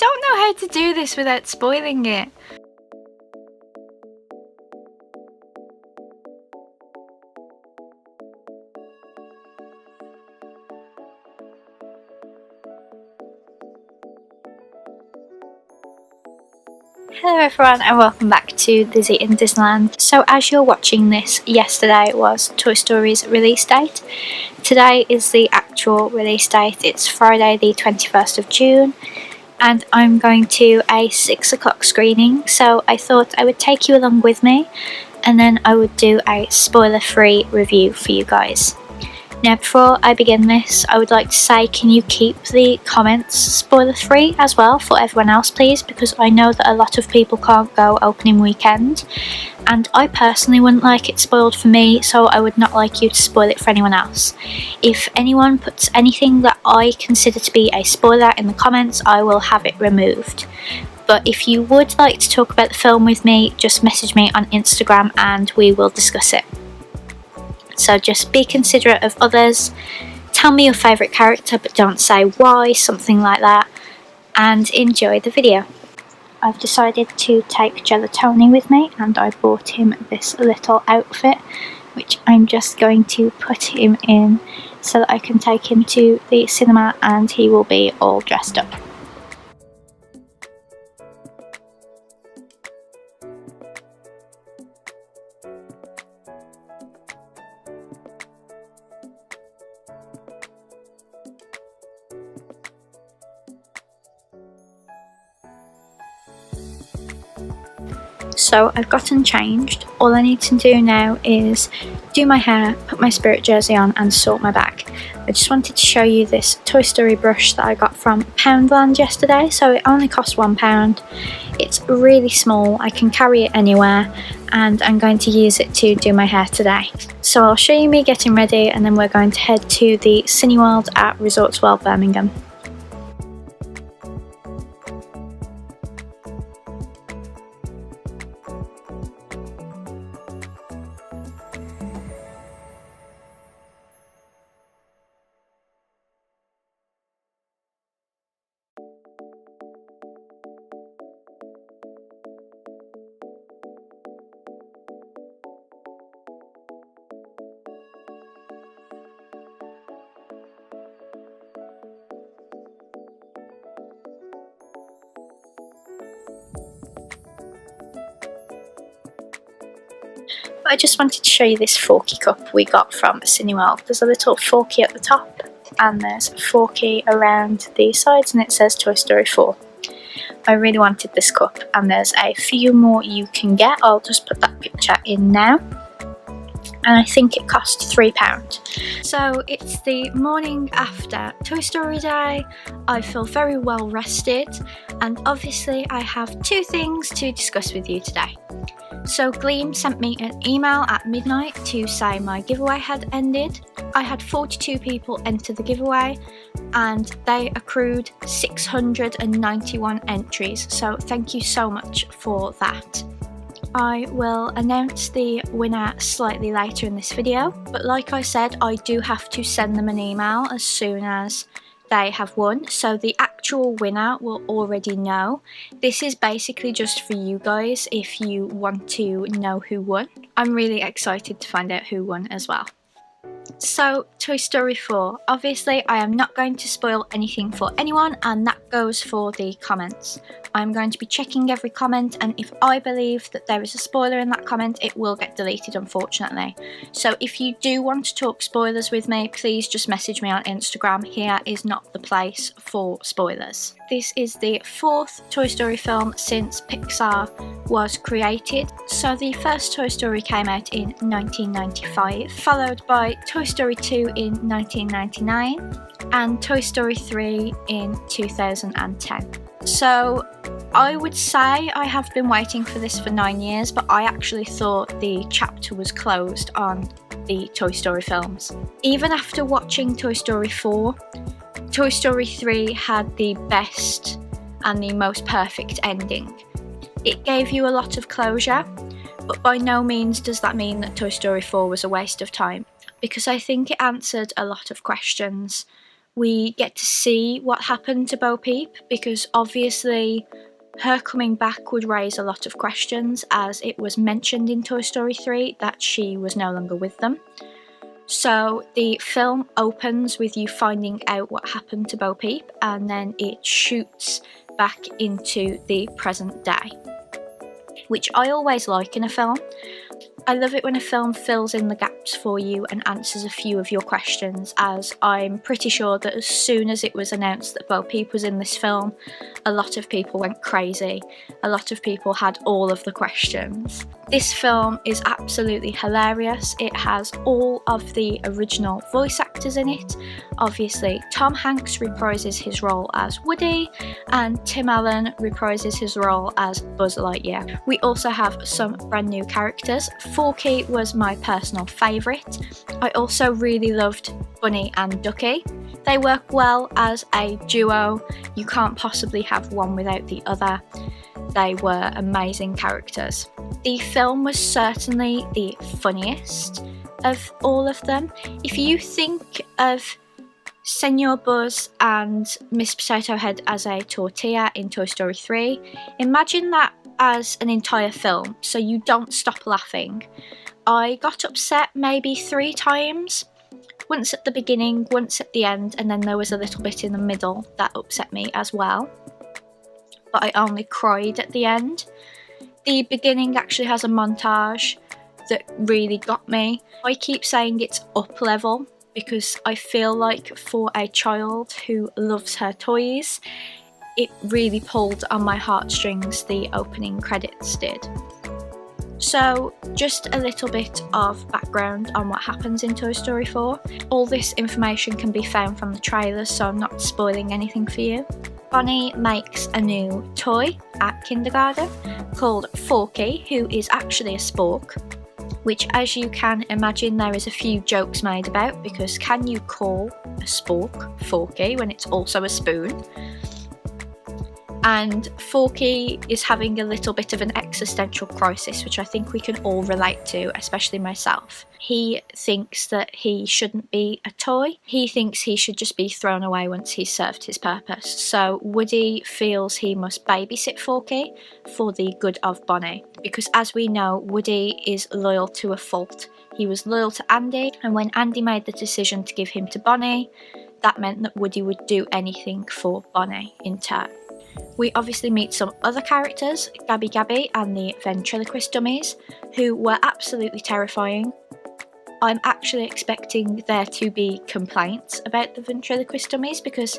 don't know how to do this without spoiling it. Hello everyone and welcome back to Lizzie in Disneyland. So as you're watching this, yesterday was Toy Story's release date. Today is the actual release date. It's Friday the 21st of June and I'm going to a 6 o'clock screening, so I thought I would take you along with me and then I would do a spoiler-free review for you guys. Now before I begin this, I would like to say, can you keep the comments spoiler free as well for everyone else please, because I know that a lot of people can't go opening weekend and I personally wouldn't like it spoiled for me, so I would not like you to spoil it for anyone else. If anyone puts anything that I consider to be a spoiler in the comments, I will have it removed. But if you would like to talk about the film with me, just message me on Instagram and we will discuss it. So just be considerate of others, tell me your favourite character but don't say why, something like that, and enjoy the video. I've decided to take Gelatoni with me and I bought him this little outfit which I'm just going to put him in so that I can take him to the cinema and he will be all dressed up. So I've gotten changed. All I need to do now is do my hair, put my Spirit jersey on and sort my bag. I just wanted to show you this Toy Story brush that I got from Poundland yesterday. So it only cost £1. It's really small, I can carry it anywhere and I'm going to use it to do my hair today. So I'll show you me getting ready and then we're going to head to the Cineworld at Resorts World Birmingham. I just wanted to show you this Forky cup we got from Cineworld. There's a little Forky at the top and there's a Forky around the sides and it says Toy Story 4. I really wanted this cup and there's a few more you can get. I'll just put that picture in now. And I think it cost £3. So it's the morning after Toy Story Day. I feel very well rested and obviously I have two things to discuss with you today. So Gleam sent me an email at midnight to say my giveaway had ended. I had 42 people enter the giveaway and they accrued 691 entries, so thank you so much for that. I will announce the winner slightly later in this video, but like I said, I do have to send them an email as soon as they have won, so the actual winner will already know. This is basically just for you guys if you want to know who won. I'm really excited to find out who won as well. So Toy Story 4, obviously I am not going to spoil anything for anyone and that goes for the comments. I'm going to be checking every comment and if I believe that there is a spoiler in that comment it will get deleted unfortunately. So if you do want to talk spoilers with me, please just message me on Instagram. Here is not the place for spoilers. This is the fourth Toy Story film since Pixar was created. So the first Toy Story came out in 1995, followed by Toy Story 2 in 1999 and Toy Story 3 in 2010. So I would say I have been waiting for this for 9 years, but I actually thought the chapter was closed on the Toy Story films. Even after watching Toy Story 4, Toy Story 3 had the best and the most perfect ending. It gave you a lot of closure, but by no means does that mean that Toy Story 4 was a waste of time, because I think it answered a lot of questions We get to see what happened to Bo Peep, because obviously her coming back would raise a lot of questions, as it was mentioned in Toy Story 3 that she was no longer with them. So the film opens with you finding out what happened to Bo Peep, and then it shoots back into the present day, which I always like in a film. I love it when a film fills in the gaps for you and answers a few of your questions, as I'm pretty sure that as soon as it was announced that Bo Peep was in this film, a lot of people went crazy. A lot of people had all of the questions. This film is absolutely hilarious. It has all of the original voice actors in it. Obviously, Tom Hanks reprises his role as Woody, and Tim Allen reprises his role as Buzz Lightyear. We also have some brand new characters. Forky was my personal favourite. I also really loved Bunny and Ducky. They work well as a duo. You can't possibly have one without the other. They were amazing characters. The film was certainly the funniest of all of them. If you think of Senor Buzz and Miss Potato Head as a tortilla in Toy Story 3, imagine that as an entire film, so you don't stop laughing. I got upset maybe 3 times. Once at the beginning, once at the end, and then there was a little bit in the middle that upset me as well. But I only cried at the end. The beginning actually has a montage that really got me. I keep saying it's up level because I feel like for a child who loves her toys, it really pulled on my heartstrings, the opening credits did. So, just a little bit of background on what happens in Toy Story 4. All this information can be found from the trailers, so I'm not spoiling anything for you. Bonnie makes a new toy at kindergarten called Forky, who is actually a spork, which, as you can imagine, there is a few jokes made about, because can you call a spork Forky when it's also a spoon? And Forky is having a little bit of an existential crisis, which I think we can all relate to, especially myself. He thinks that he shouldn't be a toy. He thinks he should just be thrown away once he's served his purpose. So Woody feels he must babysit Forky for the good of Bonnie, because as we know, Woody is loyal to a fault. He was loyal to Andy, and when Andy made the decision to give him to Bonnie, that meant that Woody would do anything for Bonnie in turn. We obviously meet some other characters, Gabby Gabby and the ventriloquist dummies, who were absolutely terrifying. I'm actually expecting there to be complaints about the ventriloquist dummies, because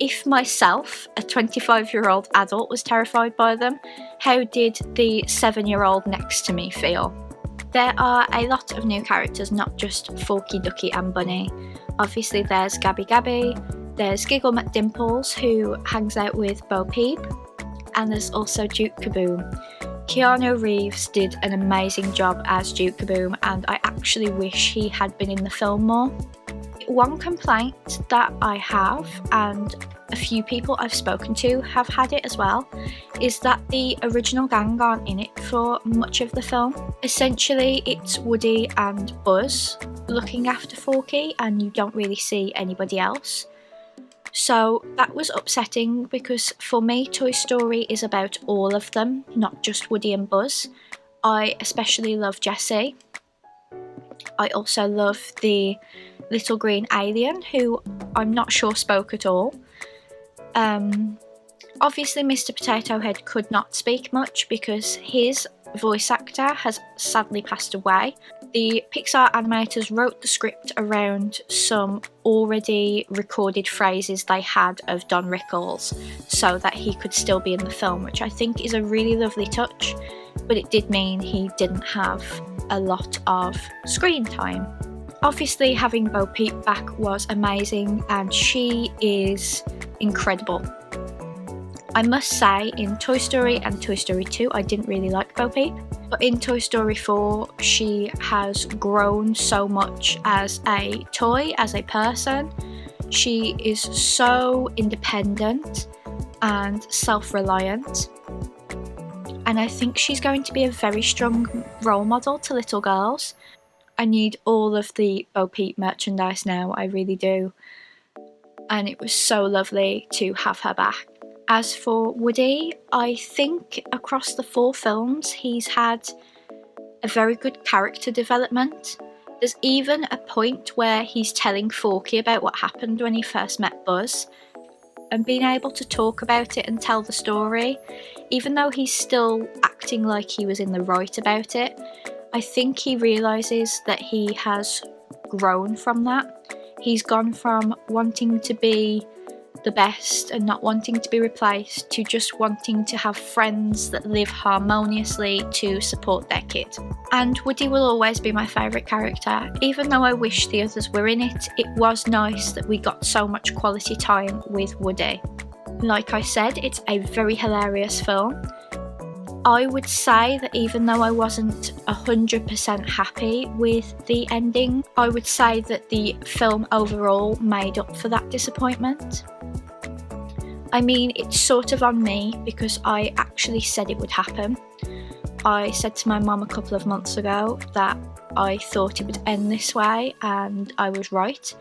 if myself, a 25-year-old adult, was terrified by them, how did the 7-year-old next to me feel? There are a lot of new characters, not just Forky, Ducky and Bunny. Obviously there's Gabby Gabby, there's Giggle McDimples, who hangs out with Bo Peep, and there's also Duke Kaboom. Keanu Reeves did an amazing job as Duke Kaboom, and I actually wish he had been in the film more. One complaint that I have, and a few people I've spoken to have had it as well, is that the original gang aren't in it for much of the film. Essentially, it's Woody and Buzz looking after Forky, and you don't really see anybody else. So that was upsetting, because for me, Toy Story is about all of them, not just Woody and Buzz. I especially love Jessie. I also love the little green alien, who I'm not sure spoke at all. Obviously Mr. Potato Head could not speak much because his voice actor has sadly passed away. The Pixar animators wrote the script around some already recorded phrases they had of Don Rickles so that he could still be in the film, which I think is a really lovely touch, but it did mean he didn't have a lot of screen time. Obviously having Bo Peep back was amazing, and she is incredible. I must say, in Toy Story and Toy Story 2 I didn't really like Bo Peep, but in Toy Story 4 she has grown so much as a toy, as a person. She is so independent and self-reliant, and I think she's going to be a very strong role model to little girls. I need all of the Bo Peep merchandise now, I really do. and it was so lovely to have her back. As for Woody, I think across the 4 films he's had a very good character development. There's even a point where he's telling Forky about what happened when he first met Buzz, and being able to talk about it and tell the story, even though he's still acting like he was in the right about it, I think he realises that he has grown from that. He's gone from wanting to be the best and not wanting to be replaced to just wanting to have friends that live harmoniously to support their kid. And Woody will always be my favourite character. Even though I wish the others were in it, it was nice that we got so much quality time with Woody. Like I said, it's a very hilarious film. I would say that even though I wasn't 100% happy with the ending, I would say that the film overall made up for that disappointment. I mean, it's sort of on me because I actually said it would happen. I said to my mum a couple of months ago that I thought it would end this way, and I was right.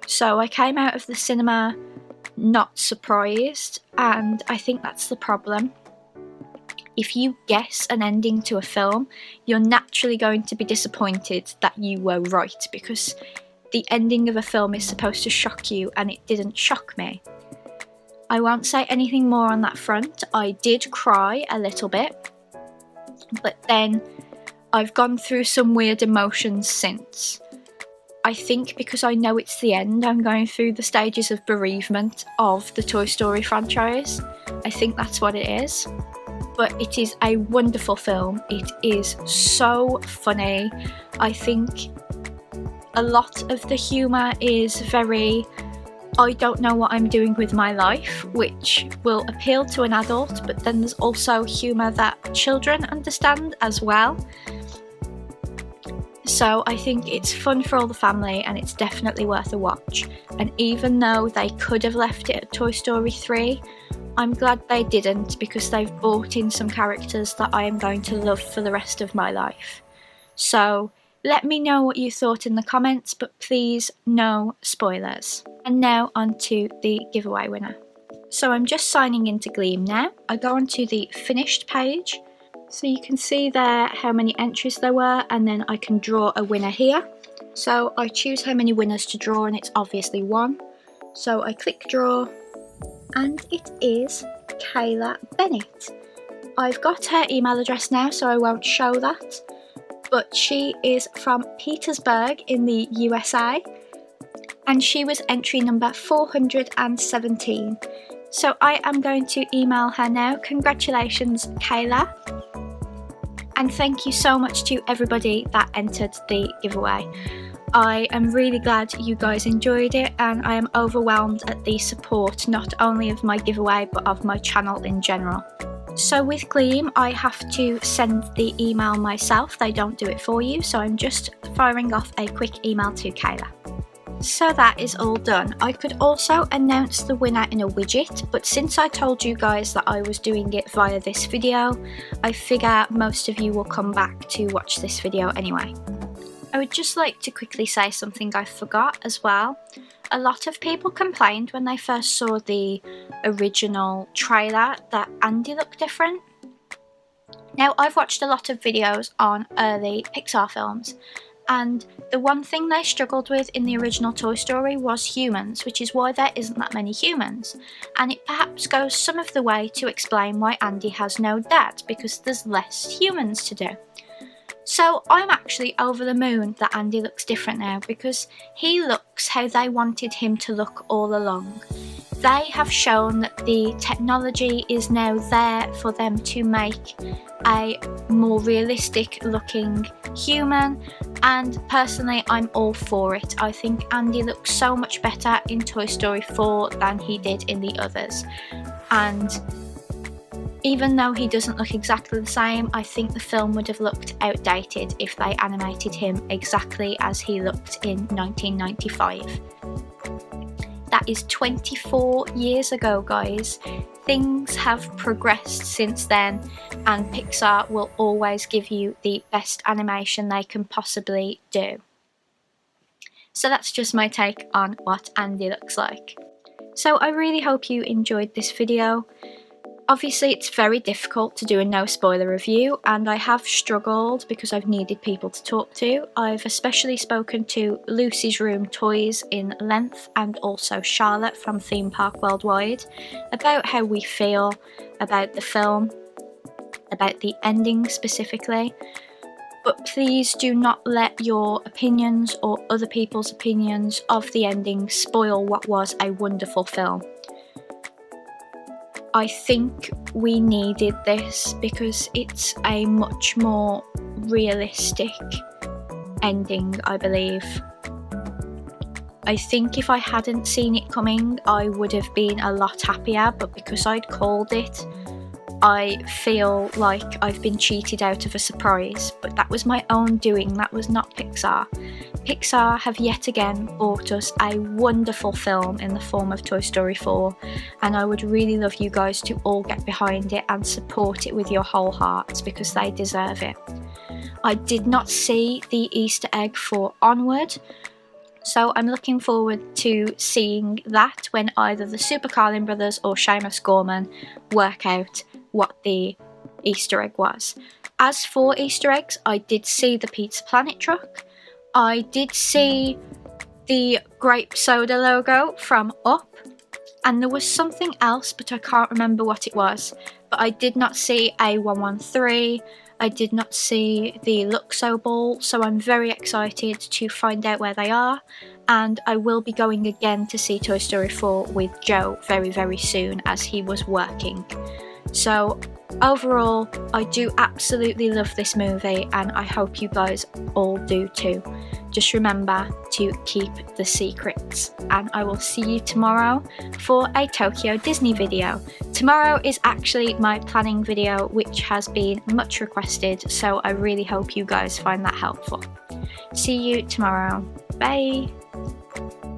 So I came out of the cinema not surprised, and I think that's the problem. If you guess an ending to a film, you're naturally going to be disappointed that you were right, because the ending of a film is supposed to shock you, and it didn't shock me. I won't say anything more on that front. I did cry a little bit, but then I've gone through some weird emotions since. I think because I know it's the end, I'm going through the stages of bereavement of the Toy Story franchise. I think that's what it is. But it is a wonderful film. It is so funny. I think a lot of the humour is very, I don't know what I'm doing with my life, which will appeal to an adult, but then there's also humour that children understand as well. So I think it's fun for all the family, and it's definitely worth a watch. And even though they could have left it at Toy Story 3, I'm glad they didn't, because they've brought in some characters that I am going to love for the rest of my life. So let me know what you thought in the comments, but please no spoilers. And now on to the giveaway winner. So I'm just signing into Gleam now. I go onto the finished page, so you can see there how many entries there were, and then I can draw a winner here. So I choose how many winners to draw, and it's obviously 1. So I click draw, and it is Kayla Bennett. I've got her email address now, so I won't show that, but she is from Petersburg in the USA, and she was entry number 417. So I am going to email her now. Congratulations, Kayla. And thank you so much to everybody that entered the giveaway. I am really glad you guys enjoyed it, and I am overwhelmed at the support, not only of my giveaway but of my channel in general. So with Gleam, I have to send the email myself. They don't do it for you, so I'm just firing off a quick email to Kayla. So that is all done. I could also announce the winner in a widget, but since I told you guys that I was doing it via this video, I figure most of you will come back to watch this video anyway. I would just like to quickly say something I forgot as well. A lot of people complained when they first saw the original trailer that Andy looked different. Now, I've watched a lot of videos on early Pixar films, and the one thing they struggled with in the original Toy Story was humans, which is why there isn't that many humans. And it perhaps goes some of the way to explain why Andy has no dad, because there's less humans to do. So I'm actually over the moon that Andy looks different now, because he looks how they wanted him to look all along. They have shown that the technology is now there for them to make a more realistic looking human, and personally I'm all for it. I think Andy looks so much better in Toy Story 4 than he did in the others, and even though he doesn't look exactly the same, I think the film would have looked outdated if they animated him exactly as he looked in 1995. That is 24 years ago, guys. Things have progressed since then, and Pixar will always give you the best animation they can possibly do. So that's just my take on what Andy looks like. So I really hope you enjoyed this video. Obviously it's very difficult to do a no spoiler review, and I have struggled because I've needed people to talk to. I've especially spoken to Lucy's Room Toys in Length and also Charlotte from Theme Park Worldwide about how we feel about the film, about the ending specifically. But please do not let your opinions or other people's opinions of the ending spoil what was a wonderful film. I think we needed this because it's a much more realistic ending, I believe. I think if I hadn't seen it coming, I would have been a lot happier, but because I'd called it, I feel like I've been cheated out of a surprise. But that was my own doing, that was not Pixar. Pixar have yet again brought us a wonderful film in the form of Toy Story 4, and I would really love you guys to all get behind it and support it with your whole hearts because they deserve it. I did not see the Easter egg for Onward, so I'm looking forward to seeing that when either the Super Carlin brothers or Seamus Gorman work out what the Easter egg was. As for Easter eggs, I did see the Pizza Planet truck. I did see the grape soda logo from Up, and there was something else, but I can't remember what it was. But I did not see A113, I did not see the Luxo Ball, so I'm very excited to find out where they are, and I will be going again to see Toy Story 4 with Joe very, very soon as he was working. So overall, I do absolutely love this movie, and I hope you guys all do too. Just remember to keep the secrets, and I will see you tomorrow for a Tokyo Disney video. Tomorrow is actually my planning video, which has been much requested, so I really hope you guys find that helpful. See you tomorrow. Bye!